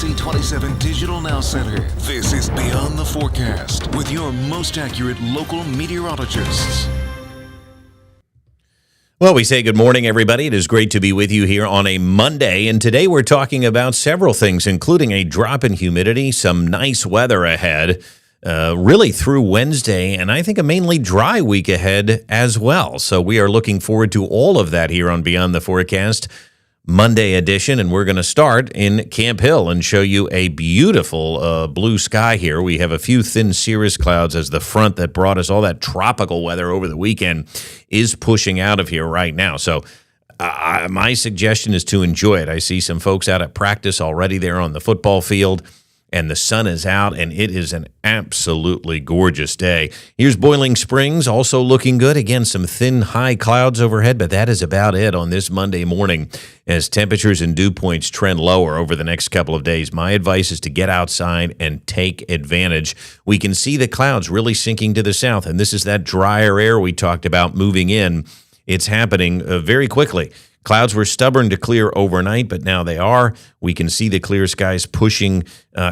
NBC27 Digital Now Center. This is Beyond the Forecast with your most accurate local meteorologists. Well, we say good morning, everybody. It is great to be with you here on a Monday. And today we're talking about several things, including a drop in humidity, some nice weather ahead, really through Wednesday, and I think a mainly dry week ahead as well. So we are looking forward to all of that here on Beyond the Forecast Monday edition, and we're going to start in Camp Hill and show you a beautiful blue sky here. We have a few thin cirrus clouds as the front that brought us all that tropical weather over the weekend is pushing out of here right now. So my suggestion is to enjoy it. I see some folks out at practice already there on the football field, and the sun is out, and it is an absolutely gorgeous day. Here's Boiling Springs, also looking good. Again, some thin, high clouds overhead, but that is about it on this Monday morning as temperatures and dew points trend lower over the next couple of days. My advice is to get outside and take advantage. We can see the clouds really sinking to the south, and this is that drier air we talked about moving in. It's happening very quickly. Clouds were stubborn to clear overnight, but now they are. We can see the clear skies pushing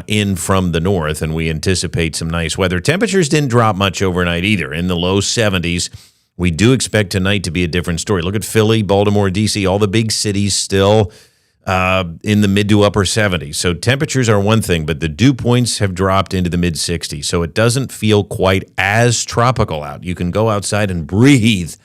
in from the north, and we anticipate some nice weather. Temperatures didn't drop much overnight either, in the low 70s. We do expect tonight to be a different story. Look at Philly, Baltimore, D.C., all the big cities still in the mid to upper 70s. So temperatures are one thing, but the dew points have dropped into the mid 60s, so it doesn't feel quite as tropical out. You can go outside and breathe,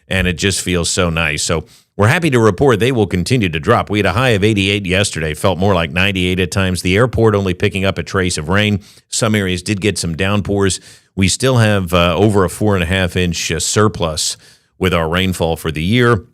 and it just feels so nice. So we're happy to report they will continue to drop. We had a high of 88 yesterday, felt more like 98 at times. The airport only picking up a trace of rain. Some areas did get some downpours. We still have over a 4.5-inch surplus with our rainfall for the year,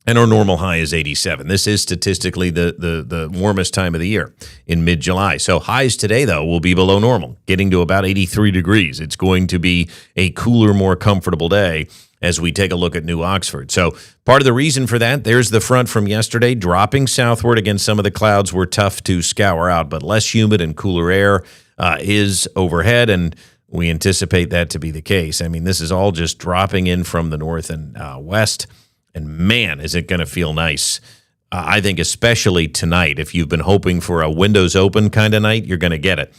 and our normal high is 87. This is statistically the warmest time of the year in mid-July. So highs today, though, will be below normal, getting to about 83 degrees. It's going to be a cooler, more comfortable day as we take a look at New Oxford. So part of the reason for that, there's the front from yesterday, dropping southward. Again, some of the clouds were tough to scour out, but less humid and cooler air is overhead, and we anticipate that to be the case. I mean, this is all just dropping in from the north and west, and man, is it going to feel nice. I think especially tonight, if you've been hoping for a windows open kind of night, you're going to get it.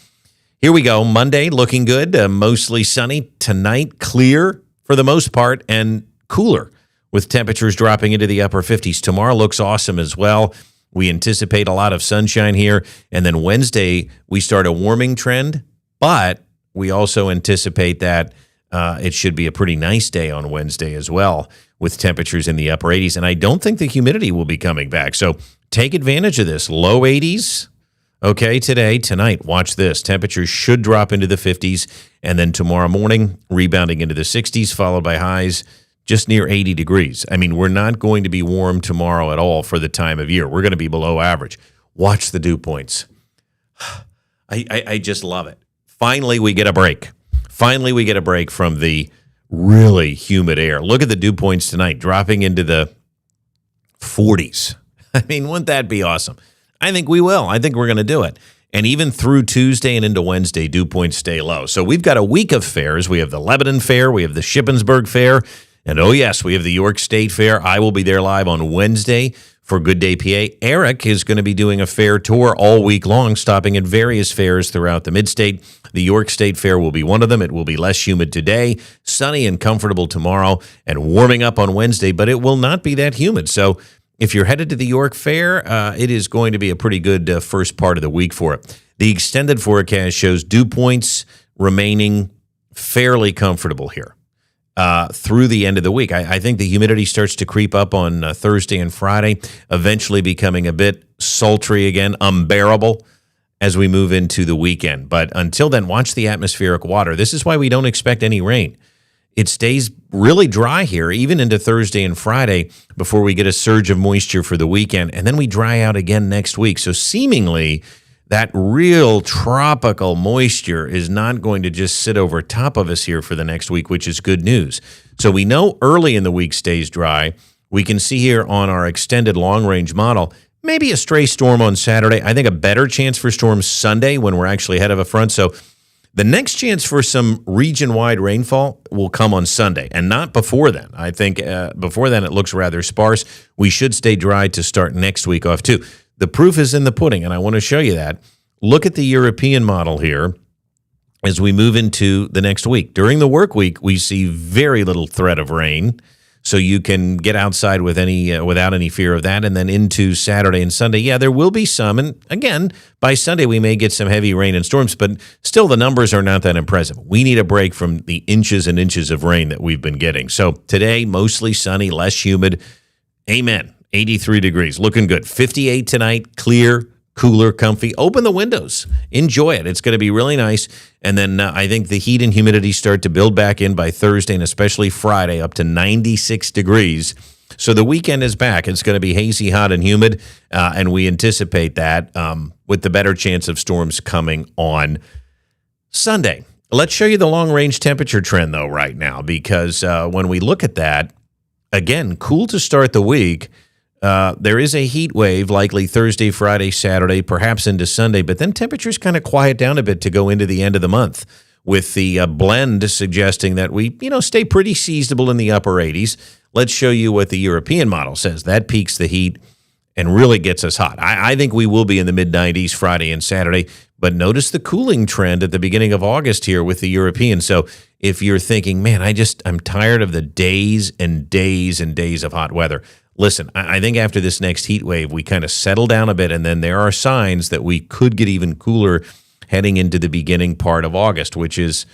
Here we go. Monday, looking good, mostly sunny. Tonight, clear for the most part, and cooler, with temperatures dropping into the upper 50s. Tomorrow looks awesome as well. We anticipate a lot of sunshine here. And then Wednesday, we start a warming trend, but we also anticipate that it should be a pretty nice day on Wednesday as well, with temperatures in the upper 80s. And I don't think the humidity will be coming back. So take advantage of this. Low 80s. Okay, tonight, watch this. Temperatures should drop into the 50s, and then tomorrow morning, rebounding into the 60s, followed by highs just near 80 degrees. I mean, we're not going to be warm tomorrow at all for the time of year. We're going to be below average. Watch the dew points. I just love it. Finally, we get a break. Finally, we get a break from the really humid air. Look at the dew points tonight, dropping into the 40s. I mean, wouldn't that be awesome? I think we will. I think we're going to do it. And even through Tuesday and into Wednesday, dew points stay low. So we've got a week of fairs. We have the Lebanon Fair. We have the Shippensburg Fair. And oh, yes, we have the York State Fair. I will be there live on Wednesday for Good Day PA. Eric is going to be doing a fair tour all week long, stopping at various fairs throughout the mid-state. The York State Fair will be one of them. It will be less humid today, sunny and comfortable tomorrow, and warming up on Wednesday, but it will not be that humid. So if you're headed to the York Fair, it is going to be a pretty good first part of the week for it. The extended forecast shows dew points remaining fairly comfortable here through the end of the week. I think the humidity starts to creep up on Thursday and Friday, eventually becoming a bit sultry again, unbearable as we move into the weekend. But until then, watch the atmospheric water. This is why we don't expect any rain. It stays really dry here, even into Thursday and Friday, before we get a surge of moisture for the weekend, and then we dry out again next week. So seemingly, that real tropical moisture is not going to just sit over top of us here for the next week, which is good news. So we know early in the week stays dry. We can see here on our extended long-range model, maybe a stray storm on Saturday. I think a better chance for storms Sunday when we're actually ahead of a front. So the next chance for some region-wide rainfall will come on Sunday, and not before then. I think before then it looks rather sparse. We should stay dry to start next week off, too. The proof is in the pudding, and I want to show you that. look at the European model here as we move into the next week. During the work week, we see very little threat of rain, so you can get outside with without any fear of that. And then into Saturday and Sunday, yeah, there will be some. And again, by Sunday, we may get some heavy rain and storms, but still the numbers are not that impressive. We need a break from the inches and inches of rain that we've been getting. So today, mostly sunny, less humid. Amen. 83 degrees, looking good. 58 tonight, clear, cooler, comfy. Open the windows. Enjoy it. It's going to be really nice. And then I think the heat and humidity start to build back in by Thursday and especially Friday up to 96 degrees. So the weekend is back. It's going to be hazy, hot, and humid, and we anticipate that with the better chance of storms coming on Sunday. Let's show you the long-range temperature trend, though, right now, because when we look at that, again, cool to start the week. There is a heat wave likely Thursday, Friday, Saturday, perhaps into Sunday, but then temperatures kind of quiet down a bit to go into the end of the month with the blend suggesting that we, stay pretty seasonable in the upper 80s. Let's show you what the European model says. That peaks the heat and really gets us hot. I think we will be in the mid-90s Friday and Saturday, but notice the cooling trend at the beginning of August here with the European. So if you're thinking, man, I'm tired of the days and days and days of hot weather, listen, I think after this next heat wave, we kind of settle down a bit, and then there are signs that we could get even cooler heading into the beginning part of August, which is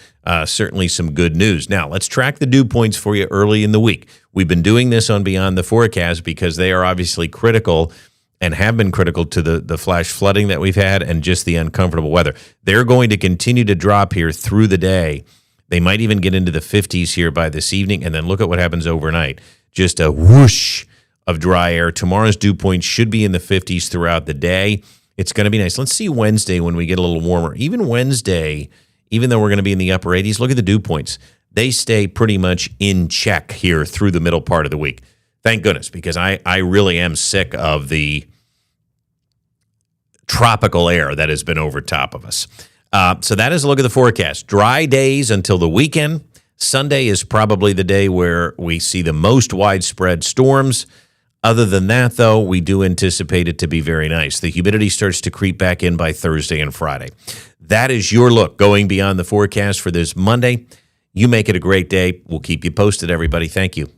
certainly some good news. Now, let's track the dew points for you early in the week. We've been doing this on Beyond the Forecast because they are obviously critical and have been critical to the flash flooding that we've had and just the uncomfortable weather. They're going to continue to drop here through the day. They might even get into the 50s here by this evening, and then look at what happens overnight. Just a whoosh of dry air. Tomorrow's dew point should be in the 50s throughout the day. It's going to be nice. Let's see Wednesday when we get a little warmer. Even Wednesday, even though we're going to be in the upper 80s, look at the dew points. They stay pretty much in check here through the middle part of the week. Thank goodness, because I really am sick of the tropical air that has been over top of us. So that is a look at the forecast. Dry days until the weekend. Sunday is probably the day where we see the most widespread storms. Other than that, though, we do anticipate it to be very nice. The humidity starts to creep back in by Thursday and Friday. That is your look going beyond the forecast for this Monday. You make it a great day. We'll keep you posted, everybody. Thank you.